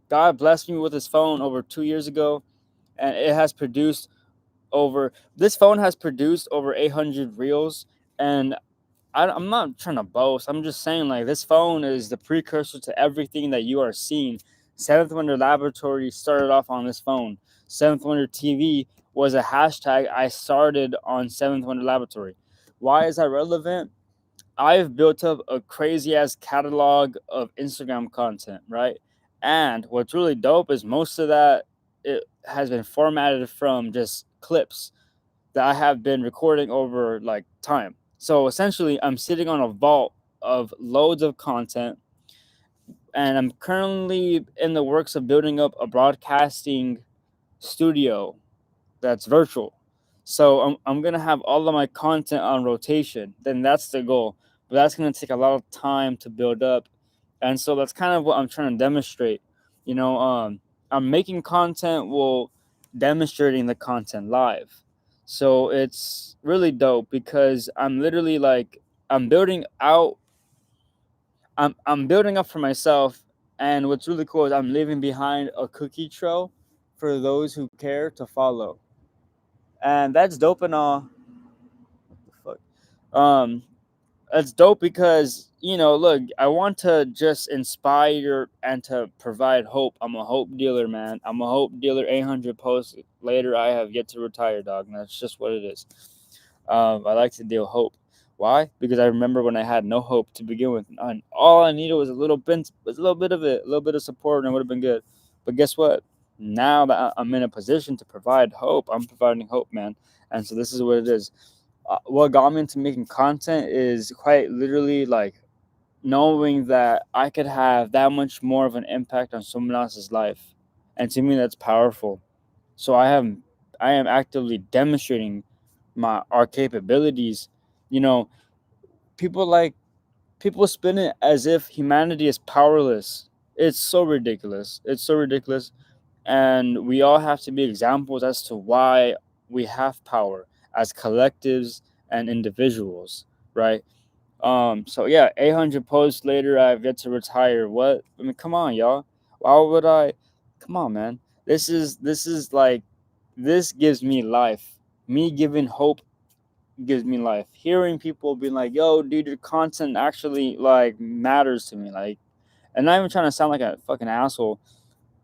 God blessed me with this phone over 2 years ago, and it has produced over. This phone has produced over 800 reels, and I'm not trying to boast. I'm just saying, like, this phone is the precursor to everything that you are seeing. Seventh Wonder Laboratory started off on this phone. Seventh Wonder TV was a hashtag I started on Seventh Wonder Laboratory. Why is that relevant? I've built up a crazy ass catalog of Instagram content, right? And what's really dope is most of that it has been formatted from just clips that I have been recording over like time. So essentially, I'm sitting on a vault of loads of content, and I'm currently in the works of building up a broadcasting studio that's virtual. So I'm gonna have all of my content on rotation. Then that's the goal. But that's gonna take a lot of time to build up, and so that's kind of what I'm trying to demonstrate. You know, I'm making content while demonstrating the content live. So it's really dope because I'm literally like I'm building out. I'm building up for myself, and what's really cool is I'm leaving behind a cookie trail for those who care to follow, and that's dope and all. What the fuck? That's dope because look, I want to just inspire and to provide hope. I'm a hope dealer, man. I'm a hope dealer. 800 posts later, I have yet to retire, dog. And that's just what it is. I like to deal hope. Why? Because I remember when I had no hope to begin with, and all I needed was a little bit of it, a little bit of support, and it would have been good. But guess what? Now that I'm in a position to provide hope, I'm providing hope, man. And so this is what it is. What got me into making content is quite literally like knowing that I could have that much more of an impact on someone else's life, and to me that's powerful. So I am actively demonstrating my our capabilities. You know, people like people spin it as if humanity is powerless. It's so ridiculous. It's so ridiculous, and we all have to be examples as to why we have power as collectives and individuals, right? So yeah, 800 posts later, I've yet to retire. What? I mean, come on, y'all. Why would I? Come on, man. This is like this gives me life. Me giving hope gives me life. Hearing people being like, "Yo, dude, your content actually like matters to me." Like, and not even trying to sound like a fucking asshole.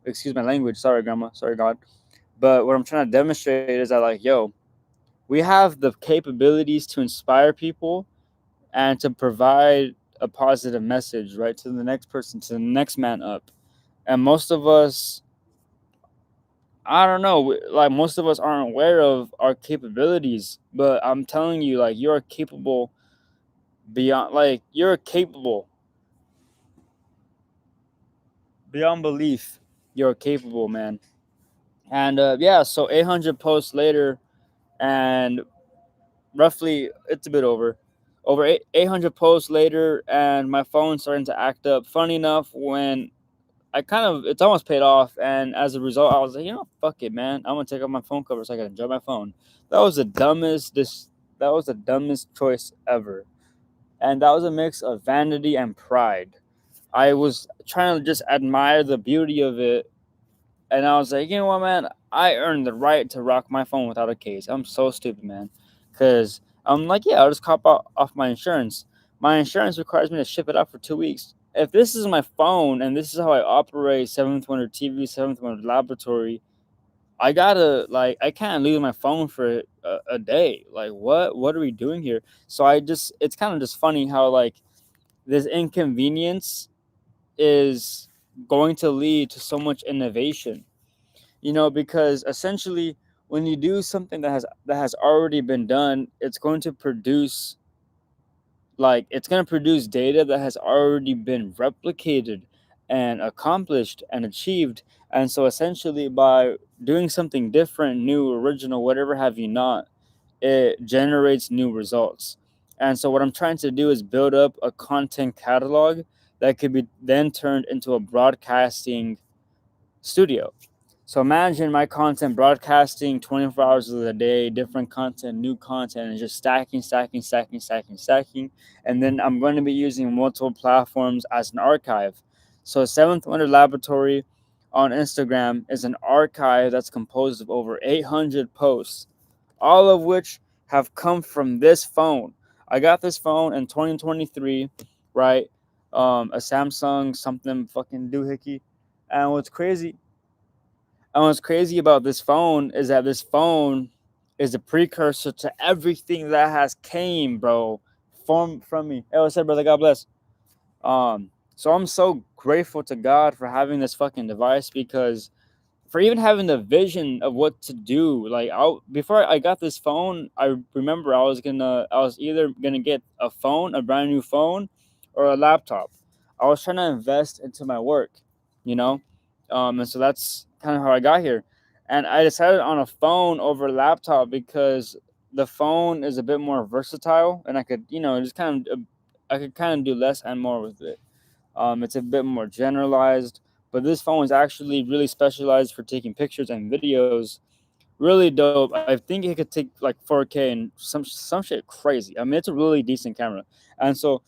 Excuse my language. Sorry, grandma. Sorry, God. But what I'm trying to demonstrate is that, like, yo, we have the capabilities to inspire people and to provide a positive message, right, to the next person, to the next man up. And most of us, I don't know, like most of us aren't aware of our capabilities. But I'm telling you, like, you're capable beyond, like, you're capable beyond belief. You're capable, man. And yeah, so 800 posts later, and roughly it's a bit over 800 posts later, and my phone's starting to act up. Funny enough, when it's almost paid off, and as a result, I was like, fuck it, man. I'm gonna take off my phone cover so I can enjoy my phone. That was the dumbest. That was the dumbest choice ever, and that was a mix of vanity and pride. I was trying to just admire the beauty of it, and I was like, you know what, man? I earned the right to rock my phone without a case. I'm so stupid, man. Because I'm like, yeah, I'll just cop out off my insurance. My insurance requires me to ship it out for 2 weeks. If this is my phone and this is how I operate Seventh Wonder TV, Seventh Wonder Laboratory, I can't lose my phone for a day. Like, what? What are we doing here? So it's kind of just funny how, like, this inconvenience is going to lead to so much innovation, because essentially when you do something that has already been done, it's going to produce data that has already been replicated and accomplished and achieved. And so essentially, by doing something different, new, original, whatever have you not, it generates new results. And so what I'm trying to do is build up a content catalog that could be then turned into a broadcasting studio. So imagine my content broadcasting 24 hours of the day, different content, new content, and just stacking, stacking, stacking, stacking, stacking. And then I'm going to be using multiple platforms as an archive. So Seventh Wonder Laboratory, on Instagram is an archive that's composed of over 800 posts, all of which have come from this phone. I got this phone in 2023, right? A Samsung something fucking doohickey. And what's crazy about this phone is that this phone is a precursor to everything that has came, bro, from me. Hey, what's up, brother? God bless. So I'm so grateful to God for having this fucking device, because for even having the vision of what to do. Like, before I got this phone, I remember I was either gonna get a phone, a brand new phone, or a laptop. I was trying to invest into my work, you know, and so that's kind of how I got here. And I decided on a phone over a laptop because the phone is a bit more versatile, and I could, just I could kind of do less and more with it. It's a bit more generalized, but this phone is actually really specialized for taking pictures and videos. Really dope. I think it could take like 4K and some shit crazy. I mean, it's a really decent camera, and so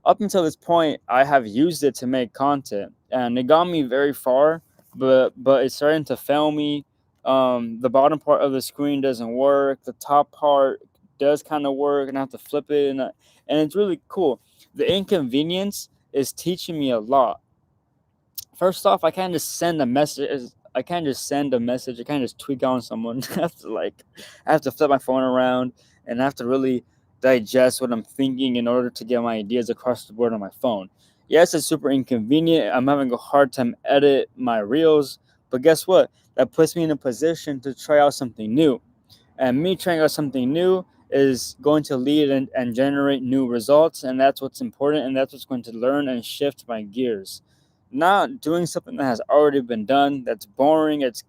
up until this point, I have used it to make content, and it got me very far. But it's starting to fail me. The bottom part of the screen doesn't work. The top part does kind of work, and I have to flip it, and it's really cool. The inconvenience is teaching me a lot. First off, I can't just send a message. I can't just send a message. I can't just tweak on someone. I have to flip my phone around, and I have to really digest what I'm thinking in order to get my ideas across the board on my phone. Yes, it's super inconvenient. I'm having a hard time edit my reels, but guess what? That puts me in a position to try out something new. And me trying out something new is going to lead and generate new results, and that's what's important, and that's what's going to learn and shift my gears. Not doing something that has already been done, that's boring. It's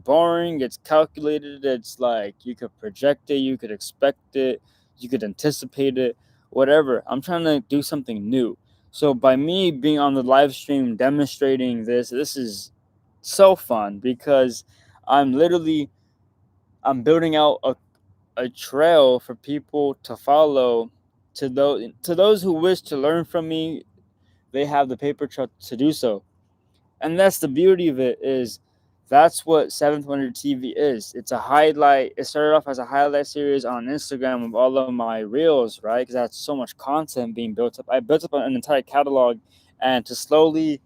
boring, it's calculated, it's like you could project it, you could expect it, you could anticipate it, whatever. I'm trying to do something new. So by me being on the live stream demonstrating this is so fun, because I'm literally I'm building out a trail for people to follow. To those who wish to learn from me, they have the paper trail to do so. And that's the beauty of it, is that's what Seventh Wonder TV is. It's a highlight. It started off as a highlight series on Instagram of all of my reels, right? Because I had so much content being built up. I built up an entire catalog, and to slowly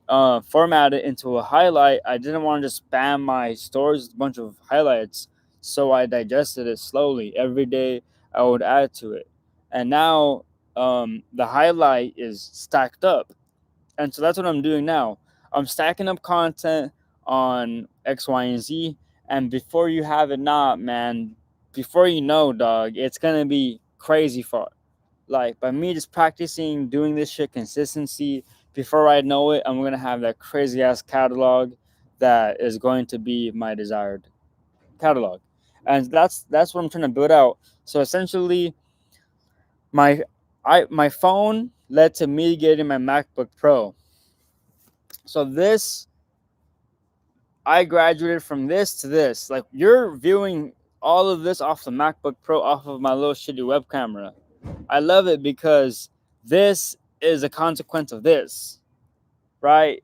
format it into a highlight, I didn't want to just spam my stories with a bunch of highlights. So I digested it slowly. Every day I would add to it. And now the highlight is stacked up. And so that's what I'm doing now. I'm stacking up content on X, Y, and Z. And before you have it not, man, before you know, dog, it's going to be crazy far. Like, by me just practicing doing this shit consistency, before I know it, I'm gonna have that crazy ass catalog that is going to be my desired catalog. And that's what I'm trying to build out. So essentially, my my phone led to me getting my MacBook Pro. So this, I graduated from this to this. Like, you're viewing all of this off the MacBook Pro, off of my little shitty web camera. I love it because this is a consequence of this, right?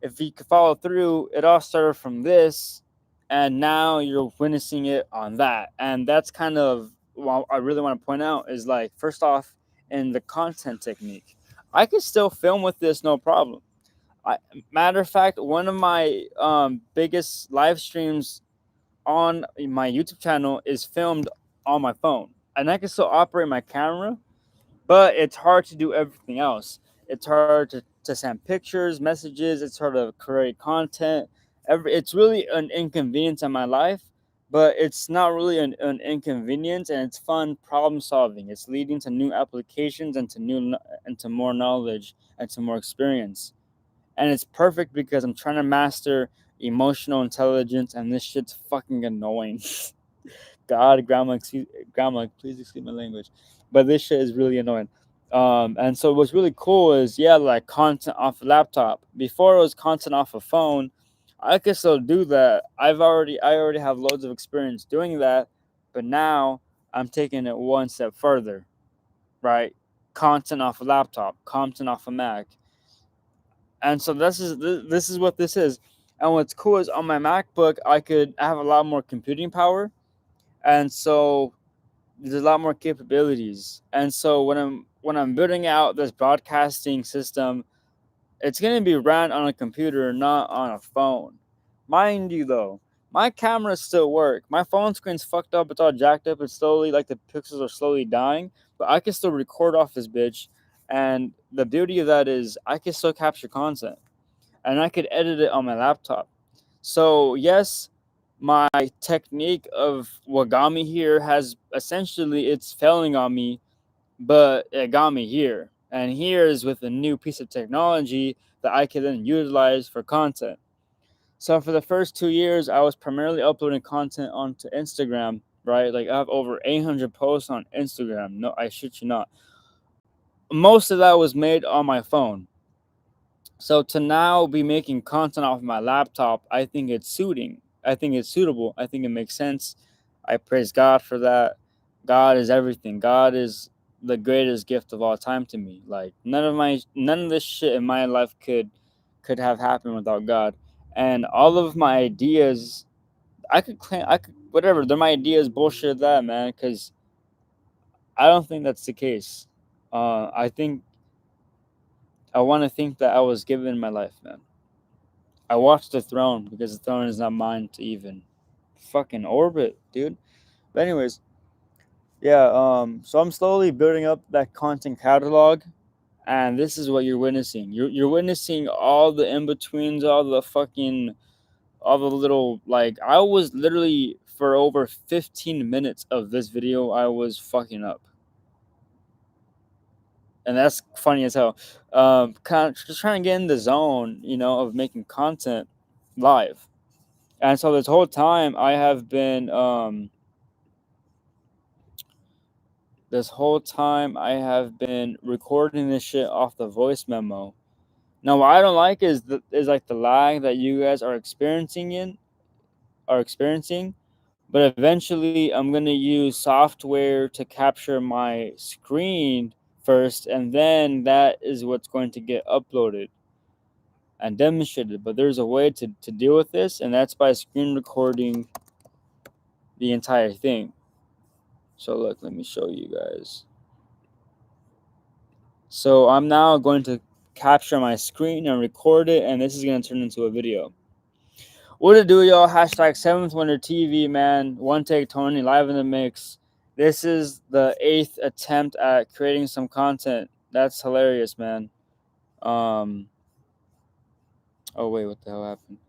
If you could follow through, it all started from this, and now you're witnessing it on that. And that's kind of what I really want to point out is, like, first off, in the content technique, I could still film with this no problem. Matter of fact, one of my biggest live streams on my YouTube channel is filmed on my phone, and I can still operate my camera, but it's hard to do everything else. It's hard to send pictures, messages. It's hard to create content. It's really an inconvenience in my life, but it's not really an inconvenience, and it's fun problem solving. It's leading to new applications and to more knowledge and to more experience. And it's perfect because I'm trying to master emotional intelligence, and this shit's fucking annoying. God, grandma, please excuse my language, but this shit is really annoying. And so what's really cool is, yeah, like content off a laptop. Before it was content off a phone. I can still do that. I already have loads of experience doing that, but now I'm taking it one step further, right? Content off a laptop, content off a Mac. And so this is what this is. And what's cool is on my MacBook, I have a lot more computing power, and so there's a lot more capabilities. And so when I'm building out this broadcasting system, it's gonna be ran on a computer, not on a phone. Mind you, though, my cameras still work. My phone screen's fucked up. It's all jacked up. It's slowly like the pixels are slowly dying, but I can still record off this bitch. And the beauty of that is I can still capture content, and I could edit it on my laptop. So yes, my technique of what got me here has essentially it's failing on me, but it got me here. And here is with a new piece of technology that I can then utilize for content. So for the first 2 years, I was primarily uploading content onto Instagram, right? Like I have over 800 posts on Instagram. No, I shit you not. Most of that was made on my phone. So to now be making content off my laptop, I think it's suiting. I think it's suitable. I think it makes sense. I praise God for that. God is everything. God is the greatest gift of all time to me. Like none of this shit in my life could have happened without God. And all of my ideas, I could claim I could whatever, they're my ideas bullshit that, man, cuz I don't think that's the case. I think I want to think that I was given my life, man. I watched the throne because the throne is not mine to even fucking orbit, dude. But anyways, yeah. So I'm slowly building up that content catalog, and this is what you're witnessing. You're witnessing all the in betweens, all the little like. I was literally for over 15 minutes of this video, I was fucking up, and that's funny as hell. Kind of just trying to get in the zone, of making content live. And so this whole time I have been recording this shit off the voice memo. Now what I don't like is like the lag that you guys are experiencing, but eventually I'm gonna use software to capture my screen first, and then that is what's going to get uploaded and demonstrated. But there's a way to deal with this, and that's by screen recording the entire thing. So look, let me show you guys. So I'm now going to capture my screen and record it, and this is going to turn into a video. What it do, y'all? Hashtag 7th Wonder TV, man. One Take Tony, live in the mix. This is the 8th attempt at creating some content. That's hilarious, man. Oh wait, what the hell happened?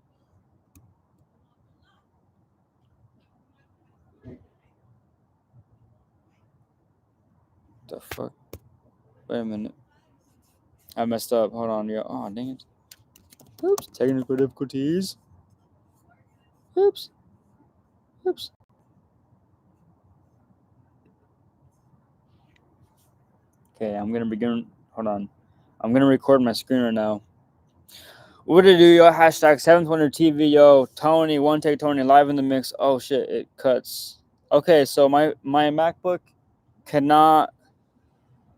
The fuck? Wait a minute. I messed up. Hold on, yo. Oh, dang it. Oops. Technical difficulties. Oops. Oops. Okay, I'm gonna begin. Hold on. I'm gonna record my screen right now. What to do, yo? Hashtag 7th Wonder TV, yo. Tony, One Take Tony, live in the mix. Oh shit, it cuts. Okay, so my MacBook cannot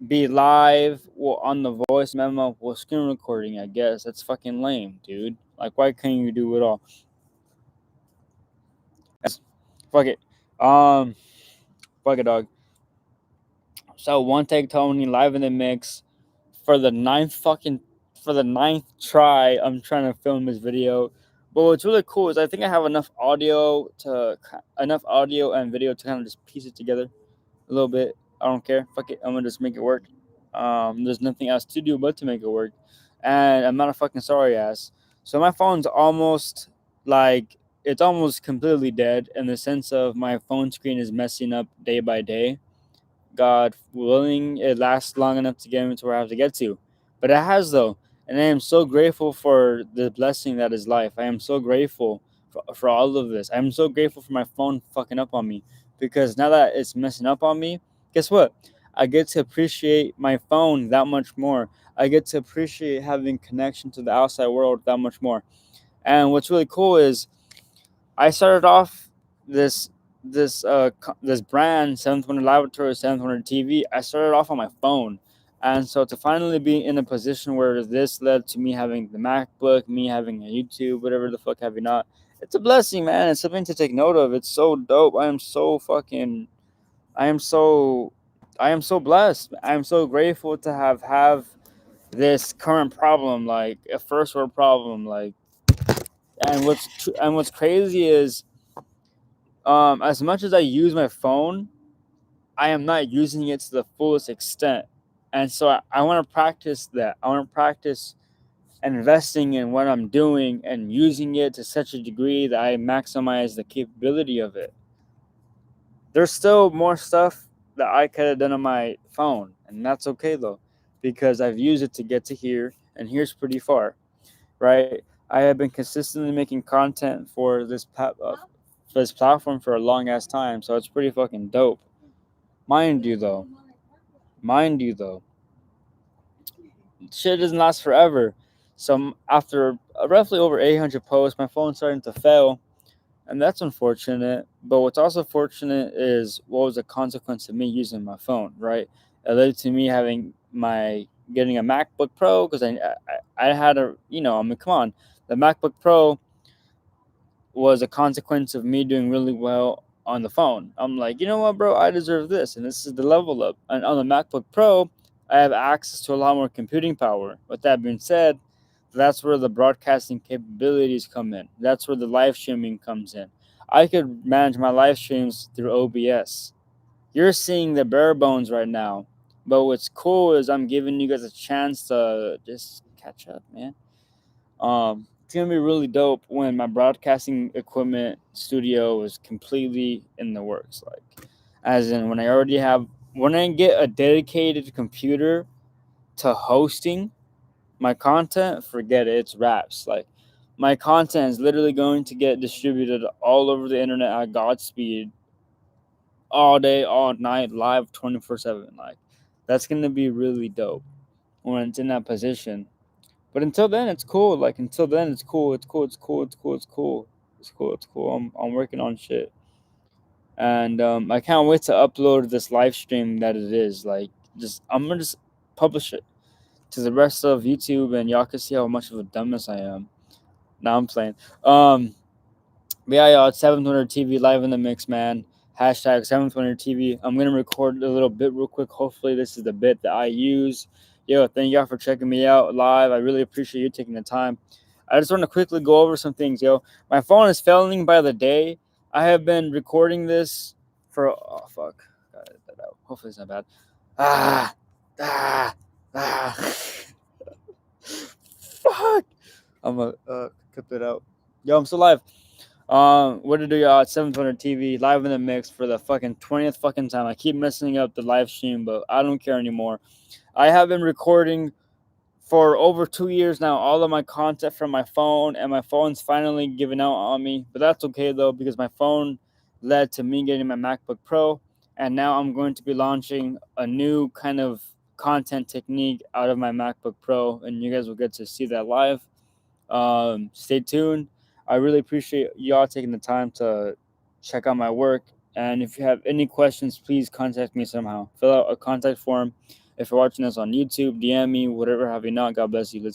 be live on the voice memo with screen recording. I guess that's fucking lame, dude. Like, why can't you do it all? Fuck it. Um, Fuck it, dog. So One Take Tony, live in the mix for the ninth try. I'm trying to film this video. But what's really cool is I think I have enough audio and video to kind of just piece it together a little bit. I don't care. Fuck it. I'm gonna just make it work. There's nothing else to do but to make it work, and I'm not a fucking sorry ass. So my phone's almost like it's almost completely dead in the sense of my phone screen is messing up day by day. God willing, it lasts long enough to get me to where I have to get to. But it has, though. And I am so grateful for the blessing that is life. I am so grateful for all of this. I'm so grateful for my phone fucking up on me. Because now that it's messing up on me, guess what? I get to appreciate my phone that much more. I get to appreciate having connection to the outside world that much more. And what's really cool is I started off this this brand 7th Wonder Laboratory, 7th Wonder TV. I started off on my phone, And so to finally be in a position where this led to me having the MacBook, me having a YouTube, whatever the fuck have you not, it's a blessing, man. It's something to take note of. It's so dope. I am so I am so blessed. I am so grateful to have this current problem, like a first world problem, like. And what's crazy is, as much as I use my phone, I am not using it to the fullest extent. And so I want to practice that. I want to practice investing in what I'm doing and using it to such a degree that I maximize the capability of it. There's still more stuff that I could have done on my phone, and that's okay though, because I've used it to get to here, and here's pretty far, right? I have been consistently making content for this platform for a long ass time, so it's pretty fucking dope. Mind you though, mind you though, shit doesn't last forever. So after roughly over 800 posts, my phone's starting to fail, and that's unfortunate. But what's also fortunate is what was the consequence of me using my phone, right? It led to me having my getting a MacBook Pro because I had a, I mean, come on, the MacBook Pro was a consequence of me doing really well on the phone. I'm like, you know what, bro, I deserve this, and this is the level up. And on the MacBook Pro, I have access to a lot more computing power. With that being said, that's where the broadcasting capabilities come in. That's where the live streaming comes in. I could manage my live streams through OBS. You're seeing the bare bones right now, but what's cool is I'm giving you guys a chance to just catch up, man. It's gonna be really dope when my broadcasting equipment studio is completely in the works. Like, as in when I get a dedicated computer to hosting my content, forget it. It's wraps. Like, my content is literally going to get distributed all over the internet at Godspeed, all day, all night, live, 24/7. Like, that's gonna be really dope when it's in that position. But until then, it's cool. Like, until then, it's cool. It's cool. It's cool. It's cool. It's cool. It's cool. It's cool. I'm working on shit, and I can't wait to upload this live stream that it is. Like, I'm gonna just publish it to the rest of YouTube, and y'all can see how much of a dumbass I am. Now I'm playing. But yeah, y'all, it's 700 TV live in the mix, man. Hashtag 720 TV. I'm gonna record a little bit real quick. Hopefully, this is the bit that I use. Yo, thank y'all for checking me out live. I really appreciate you taking the time. I just want to quickly go over some things, yo. My phone is failing by the day. I have been recording this for, oh fuck. Gotta edit that out. Hopefully it's not bad. Ah, ah, ah. Fuck. I'm gonna cut that out. Yo, I'm still live. What to do, y'all? It's 720 TV, live in the mix for the fucking 20th fucking time. I keep messing up the live stream, but I don't care anymore. I have been recording for over 2 years now, all of my content from my phone, and my phone's finally giving out on me. But that's okay though, because my phone led to me getting my MacBook Pro, and now I'm going to be launching a new kind of content technique out of my MacBook Pro, and you guys will get to see that live. Stay tuned. I really appreciate y'all taking the time to check out my work. And if you have any questions, please contact me somehow. Fill out a contact form. If you're watching this on YouTube, DM me, whatever have you not. God bless you. Let's